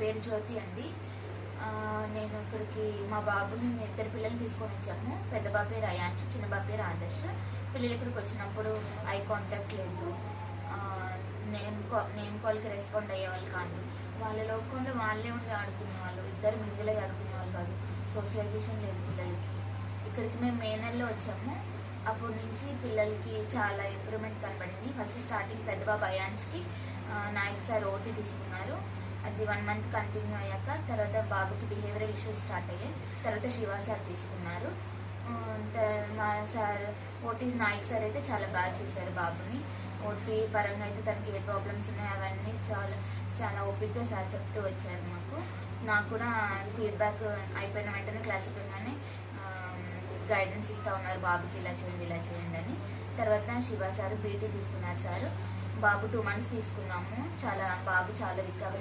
పేరు జ్యోతి అండి. నేను ఇక్కడికి మా బాబుని ఇద్దరు పిల్లల్ని తీసుకొని వచ్చాము. పెద్ద బాబు పేరు అయాన్ష్, చిన్న బాబు పేరు ఆదర్శ్. పిల్లలు ఇక్కడికి వచ్చినప్పుడు ఐ కాంటాక్ట్ లేదు, నేమ్ కాల్కి రెస్పాండ్ అయ్యేవాళ్ళు కాదు. వాళ్ళ లోకంలో వాళ్ళే ఉండి ఆడుకునే వాళ్ళు, ఇద్దరు మింగిలై ఆడుకునే వాళ్ళు కాదు. సోషలైజేషన్ లేదు పిల్లలకి. ఇక్కడికి మేము మే నెలలో వచ్చాము. అప్పటి నుంచి పిల్లలకి చాలా ఇంప్రూవ్మెంట్ కనబడింది. ఫస్ట్ స్టార్టింగ్ పెద్ద బాబు అయాన్ష్కి నాయక్ సార్ ఓటీ తీసుకున్నారు. అది 1 మంత్ కంటిన్యూ అయ్యాక తర్వాత బాబుకి బిహేవియరల్ ఇష్యూస్ స్టార్ట్ అయ్యాయి. తర్వాత శివ సార్ తీసుకున్నారు. మా సార్ ఓటీస్ నాయక్ సార్ అయితే చాలా బాగా చూశారు బాబుని. ఓటీ పరంగా అయితే తనకి ఏ ప్రాబ్లమ్స్ ఉన్నాయో అవన్నీ చాలా ఓపిక్గా సార్ చెప్తూ వచ్చారు మాకు. నాకు కూడా ఫీడ్బ్యాక్ అయిపోయిన వెంటనే క్లాస్ అయిపోగానే గైడెన్స్ ఇస్తూ ఉన్నారు, బాబుకి ఇలా చేయండి అని. తర్వాత శివ సార్ బీటీ తీసుకున్నారు సార్. బాబు 2 మంత్స్ తీసుకున్నాము. బాబు చాలా రికవరీ